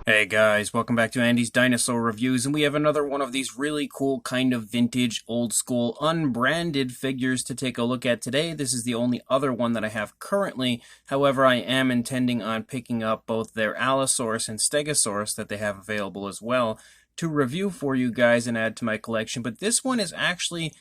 Hey guys, welcome back to Andy's Dinosaur Reviews, and we have another one of these really cool kind of vintage, old school, unbranded figures to take a look at today. This is the only other one that I have currently. However, I am intending on picking up both their Allosaurus and Stegosaurus that they have available as well to review for you guys and add to my collection. But this one is actually,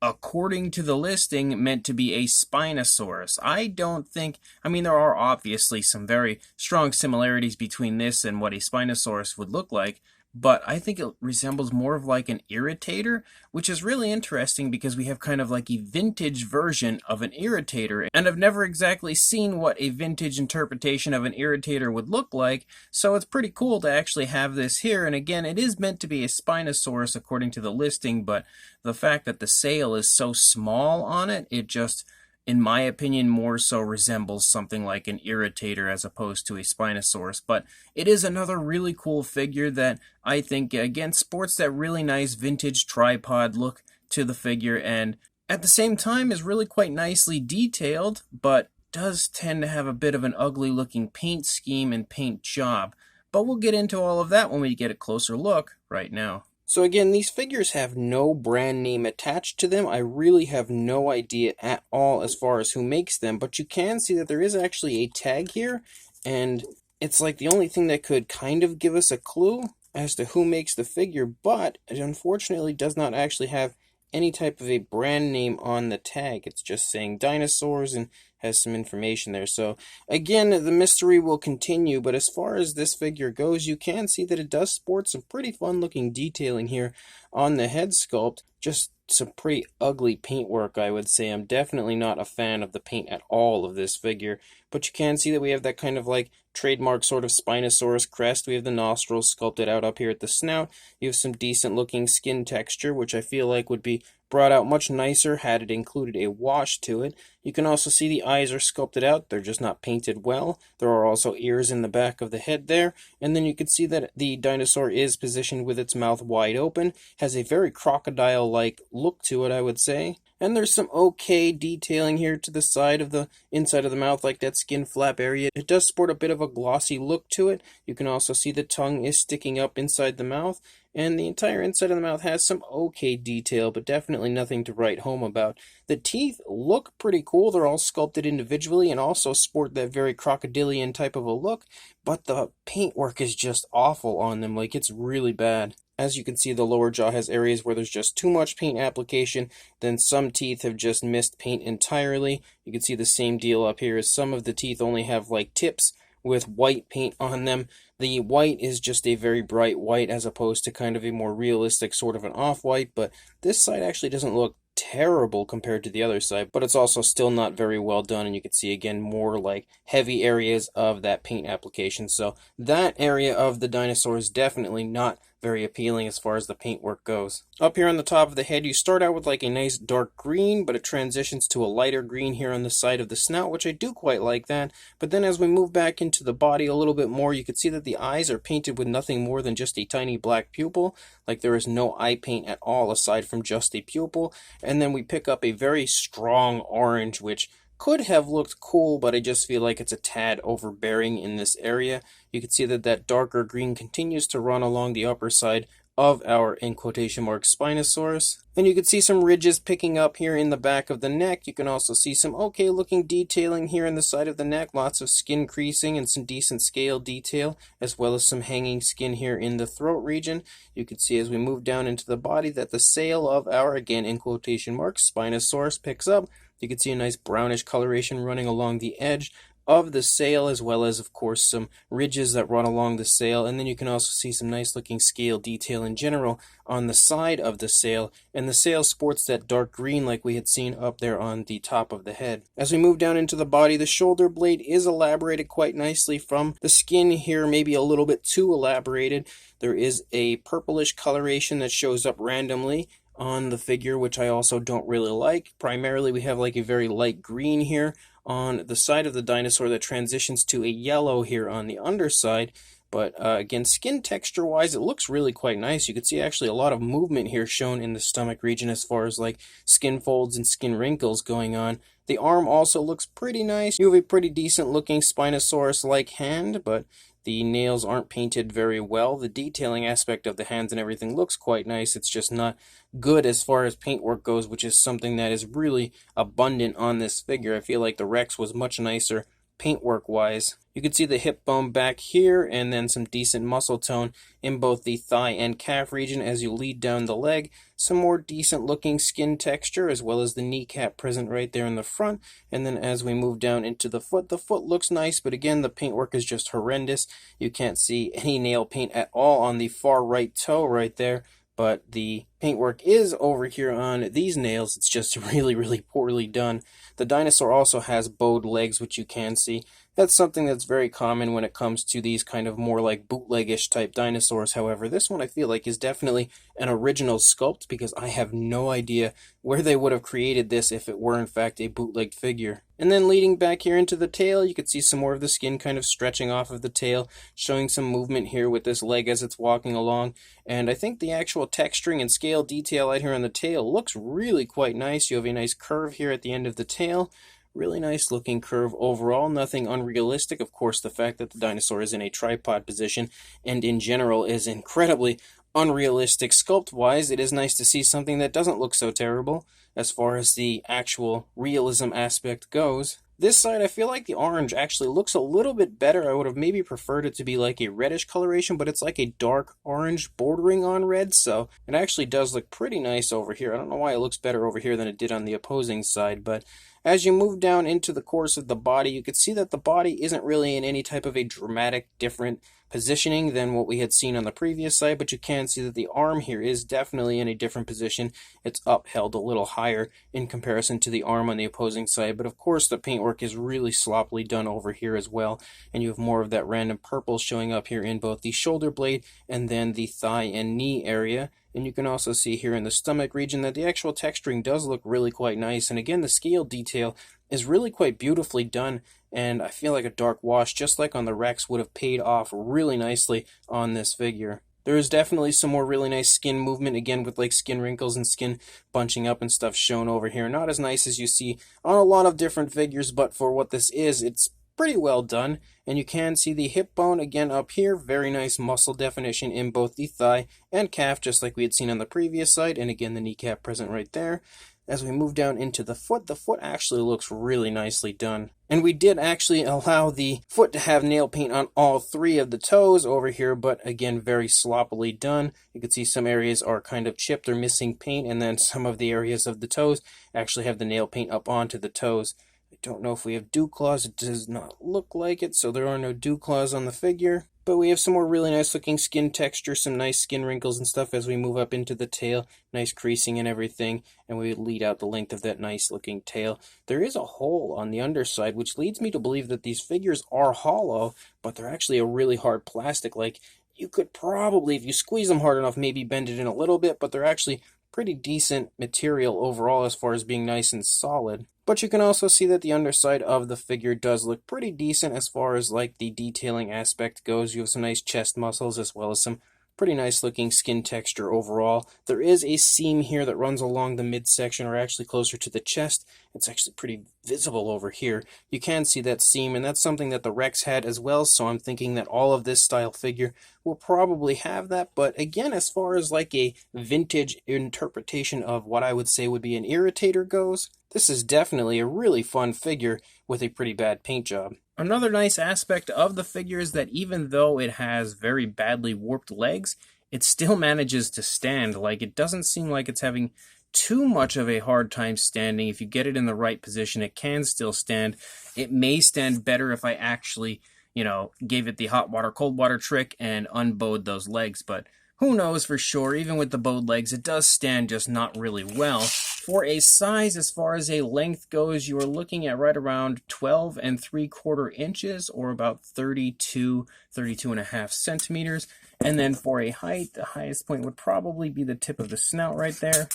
according to the listing, meant to be a Spinosaurus. I don't think, there are obviously some very strong similarities between this and what a Spinosaurus would look like, but I think it resembles more of like an irritator, which is really interesting because we have kind of like a vintage version of an irritator, and I've never exactly seen what a vintage interpretation of an irritator would look like, so it's pretty cool to actually have this here. And again, it is meant to be a Spinosaurus according to the listing, but the fact that the sail is so small on it, it just, in my opinion, more so resembles something like an irritator as opposed to a Spinosaurus. But it is another really cool figure that I think, again, sports that really nice vintage tripod look to the figure, and at the same time is really quite nicely detailed, but does tend to have a bit of an ugly looking paint scheme and paint job. But we'll get into all of that when we get a closer look right now. So again, these figures have no brand name attached to them. I really have no idea at all as far as who makes them, but you can see that there is actually a tag here, and it's like the only thing that could kind of give us a clue as to who makes the figure, but it unfortunately does not actually have any type of a brand name on the tag. It's just saying dinosaurs and has some information there. So again, the mystery will continue, but as far as this figure goes, you can see that it does sport some pretty fun looking detailing here on the head sculpt. Just some pretty ugly paintwork, I would say. I'm definitely not a fan of the paint at all of this figure, but you can see that we have that kind of like trademark sort of Spinosaurus crest. We have the nostrils sculpted out up here at the snout. You have some decent looking skin texture, which I feel like would be brought out much nicer had it included a wash to it. You can also see the eyes are sculpted out. They're just not painted well. There are also ears in the back of the head there. And then you can see that the dinosaur is positioned with its mouth wide open. Has a very crocodile-like look to it, I would say. And there's some okay detailing here to the side of the inside of the mouth, like that skin flap area. It does sport a bit of a glossy look to it. You can also see the tongue is sticking up inside the mouth, and the entire inside of the mouth has some okay detail, but definitely nothing to write home about. The teeth look pretty cool. They're all sculpted individually and also sport that very crocodilian type of a look, but the paintwork is just awful on them. Like, it's really bad. As you can see, the lower jaw has areas where there's just too much paint application, then some teeth have just missed paint entirely. You can see the same deal up here, as some of the teeth only have like tips with white paint on them. The white is just a very bright white as opposed to kind of a more realistic sort of an off-white, but this side actually doesn't look terrible compared to the other side, but it's also still not very well done, and you can see again more like heavy areas of that paint application. So that area of the dinosaur is definitely not very appealing as far as the paintwork goes. Up here on the top of the head, you start out with like a nice dark green, but it transitions to a lighter green here on the side of the snout, which I do quite like that. But then as we move back into the body a little bit more, you can see that the eyes are painted with nothing more than just a tiny black pupil. Like, there is no eye paint at all aside from just a pupil. And then we pick up a very strong orange, which could have looked cool, but I just feel like it's a tad overbearing in this area. You can see that that darker green continues to run along the upper side of our, in quotation marks, Spinosaurus. And you can see some ridges picking up here in the back of the neck. You can also see some okay looking detailing here in the side of the neck. Lots of skin creasing and some decent scale detail, as well as some hanging skin here in the throat region. You can see as we move down into the body that the sail of our, again in quotation marks, Spinosaurus picks up. You can see a nice brownish coloration running along the edge of the sail, as well as, of course, some ridges that run along the sail. And then you can also see some nice looking scale detail in general on the side of the sail. And the sail sports that dark green like we had seen up there on the top of the head. As we move down into the body, the shoulder blade is elaborated quite nicely from the skin here, maybe a little bit too elaborated. There is a purplish coloration that shows up randomly on the figure, which I also don't really like. Primarily, we have like a very light green here on the side of the dinosaur that transitions to a yellow here on the underside. But again, skin texture wise, it looks really quite nice. You can see actually a lot of movement here shown in the stomach region as far as like skin folds and skin wrinkles going on. The arm also looks pretty nice. You have a pretty decent looking Spinosaurus-like hand, but The nails aren't painted very well. The detailing aspect of the hands and everything looks quite nice. It's just not good as far as paintwork goes, which is something that is really abundant on this figure. I feel like the Rex was much nicer paintwork wise. You can see the hip bone back here and then some decent muscle tone in both the thigh and calf region as you lead down the leg. Some more decent looking skin texture as well as the kneecap present right there in the front. And then as we move down into the foot looks nice, but again the paintwork is just horrendous. You can't see any nail paint at all on the far right toe right there. But the paintwork is over here on these nails. It's just really poorly done. The dinosaur also has bowed legs, which you can see. That's something that's very common when it comes to these kind of more like bootlegish type dinosaurs. However, this one I feel like is definitely an original sculpt because I have no idea where they would have created this if it were in fact a bootlegged figure. And then leading back here into the tail, you can see some more of the skin kind of stretching off of the tail, showing some movement here with this leg as it's walking along. And I think the actual texturing and scale detail out here on the tail looks really quite nice. You have a nice curve here at the end of the tail. Really nice looking curve overall, nothing unrealistic. Of course, the fact that the dinosaur is in a tripod position and in general is incredibly unrealistic sculpt-wise, it is nice to see something that doesn't look so terrible as far as the actual realism aspect goes. This side, I feel like the orange actually looks a little bit better. I would have maybe preferred it to be like a reddish coloration, but it's like a dark orange bordering on red, so it actually does look pretty nice over here. I don't know why it looks better over here than it did on the opposing side, but as you move down into the course of the body, you can see that the body isn't really in any type of a dramatic different positioning than what we had seen on the previous side, but you can see that the arm here is definitely in a different position. It's upheld a little higher in comparison to the arm on the opposing side, but of course the paintwork is really sloppily done over here as well, and you have more of that random purple showing up here in both the shoulder blade and then the thigh and knee area. And you can also see here in the stomach region that the actual texturing does look really quite nice. And again, the scale detail is really quite beautifully done. And I feel like a dark wash, just like on the Rex, would have paid off really nicely on this figure. There is definitely some more really nice skin movement, again with like skin wrinkles and skin bunching up and stuff shown over here. Not as nice as you see on a lot of different figures, but for what this is, it's pretty well done. And you can see the hip bone again up here, very nice muscle definition in both the thigh and calf, just like we had seen on the previous side, and again the kneecap present right there. As we move down into the foot actually looks really nicely done. And we did actually allow the foot to have nail paint on all three of the toes over here, but again, very sloppily done. You can see some areas are kind of chipped or missing paint, and then some of the areas of the toes actually have the nail paint up onto the toes. I don't know if we have dew claws. It does not look like it, so there are no dew claws on the figure. But we have some more really nice looking skin texture, some nice skin wrinkles and stuff as we move up into the tail. Nice creasing and everything, and we lead out the length of that nice looking tail. There is a hole on the underside, which leads me to believe that these figures are hollow, but they're actually a really hard plastic. Like, you could probably, if you squeeze them hard enough, maybe bend it in a little bit, but they're actually pretty decent material overall as far as being nice and solid. But you can also see that the underside of the figure does look pretty decent as far as like the detailing aspect goes. You have some nice chest muscles as well as some pretty nice looking skin texture overall. There is a seam here that runs along the midsection, or actually closer to the chest. It's actually pretty visible over here. You can see that seam, and that's something that the Rex had as well, so I'm thinking that all of this style figure will probably have that. But again, as far as like a vintage interpretation of what I would say would be an irritator goes, this is definitely a really fun figure with a pretty bad paint job. Another nice aspect of the figure is that even though it has very badly warped legs, it still manages to stand. Like, it doesn't seem like it's having too much of a hard time standing. If you get it in the right position, it can still stand. It may stand better if I actually, gave it the hot water, cold water trick and unbowed those legs, but who knows for sure. Even with the bowed legs, it does stand, just not really well. For a size, as far as a length goes, you are looking at right around 12 3/4 inches, or about 32 and a half centimeters. And then for a height, the highest point would probably be the tip of the snout right there.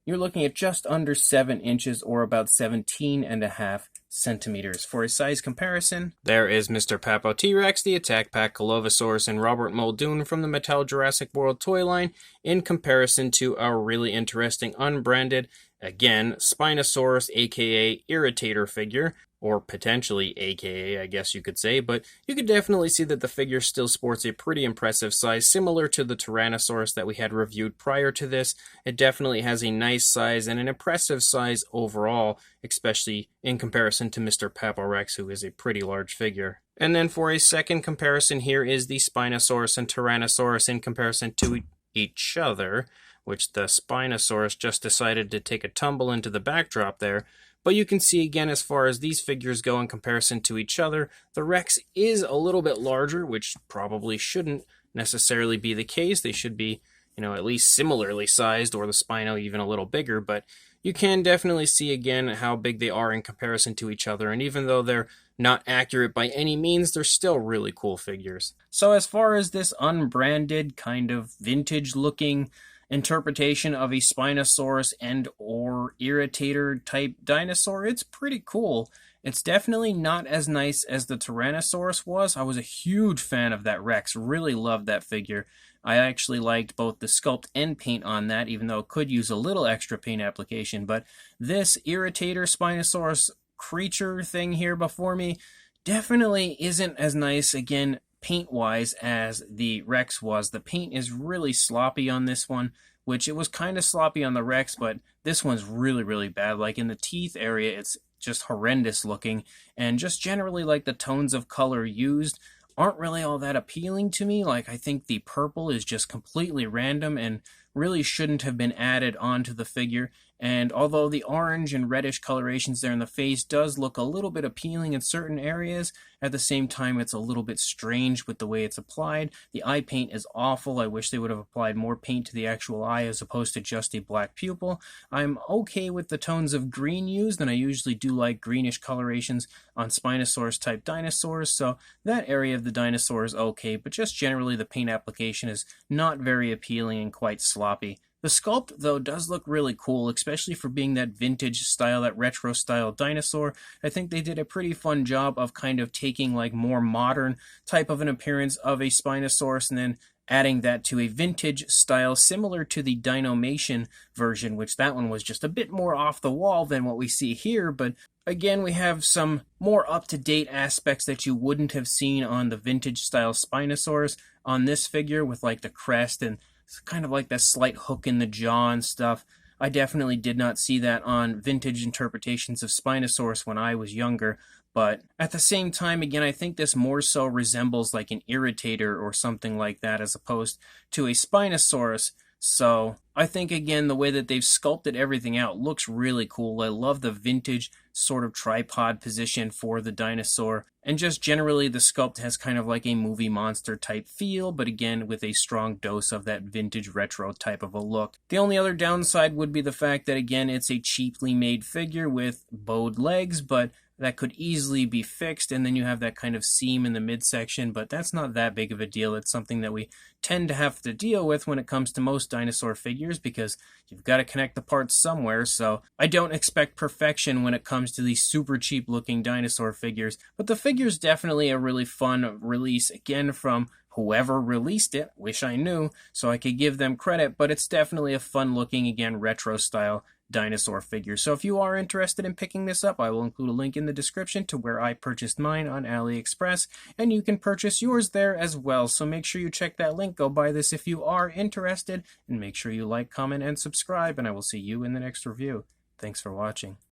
You're looking at just under 7 inches, or about 17 and a half centimeters. For a size comparison, there is Mr. Papo T-Rex, the Attack Pack Colovosaurus, and Robert Muldoon from the Mattel Jurassic World toy line, in comparison to our really interesting unbranded Again, Spinosaurus, aka Irritator figure, or potentially aka, I guess you could say, but you could definitely see that the figure still sports a pretty impressive size, similar to the Tyrannosaurus that we had reviewed prior to this. It definitely has a nice size and an impressive size overall, especially in comparison to Mr. Paparex, who is a pretty large figure. And then for a second comparison, here is the Spinosaurus and Tyrannosaurus in comparison to each other, which the Spinosaurus just decided to take a tumble into the backdrop there. But you can see again, as far as these figures go in comparison to each other, the Rex is a little bit larger, which probably shouldn't necessarily be the case. They should be, at least similarly sized, or the Spino even a little bigger, but you can definitely see again how big they are in comparison to each other, and even though they're not accurate by any means, they're still really cool figures. So as far as this unbranded, kind of vintage-looking interpretation of a Spinosaurus and or Irritator type dinosaur, it's pretty cool. It's definitely not as nice as the Tyrannosaurus was. I was a huge fan of that Rex, really loved that figure. I actually liked both the sculpt and paint on that, even though it could use a little extra paint application. But this Irritator Spinosaurus creature thing here before me definitely isn't as nice, again, paint-wise, as the Rex was. The paint is really sloppy on this one, which it was kind of sloppy on the Rex, but this one's really, really bad. Like in the teeth area, it's just horrendous looking, and just generally like the tones of color used aren't really all that appealing to me. Like I think the purple is just completely random and really shouldn't have been added onto the figure. And although the orange and reddish colorations there in the face does look a little bit appealing in certain areas, at the same time it's a little bit strange with the way it's applied. The eye paint is awful. I wish they would have applied more paint to the actual eye as opposed to just a black pupil. I'm okay with the tones of green used, and I usually do like greenish colorations on Spinosaurus type dinosaurs, so that area of the dinosaur is okay, but just generally the paint application is not very appealing and quite sloppy. The sculpt, though, does look really cool, especially for being that vintage style, that retro style dinosaur. I think they did a pretty fun job of kind of taking like more modern type of an appearance of a Spinosaurus and then adding that to a vintage style similar to the Dinomation version, which that one was just a bit more off the wall than what we see here, but again, we have some more up-to-date aspects that you wouldn't have seen on the vintage style Spinosaurus on this figure, with like the crest and it's kind of like that slight hook in the jaw and stuff. I definitely did not see that on vintage interpretations of Spinosaurus when I was younger, but at the same time, again, I think this more so resembles like an Irritator or something like that as opposed to a Spinosaurus. So I think, again, the way that they've sculpted everything out looks really cool. I love the vintage sort of tripod position for the dinosaur. And just generally, the sculpt has kind of like a movie monster type feel, but again, with a strong dose of that vintage retro type of a look. The only other downside would be the fact that, again, it's a cheaply made figure with bowed legs, but that could easily be fixed, and then you have that kind of seam in the midsection, but that's not that big of a deal. It's something that we tend to have to deal with when it comes to most dinosaur figures, because you've got to connect the parts somewhere, so I don't expect perfection when it comes to these super cheap looking dinosaur figures, but the figure's definitely a really fun release, again, from whoever released it. Wish I knew, so I could give them credit, but it's definitely a fun looking, again, retro style dinosaur figure. So if you are interested in picking this up, I will include a link in the description to where I purchased mine on AliExpress, and you can purchase yours there as well. So make sure you check that link, go buy this if you are interested, and make sure you like, comment, and subscribe, and I will see you in the next review. Thanks for watching.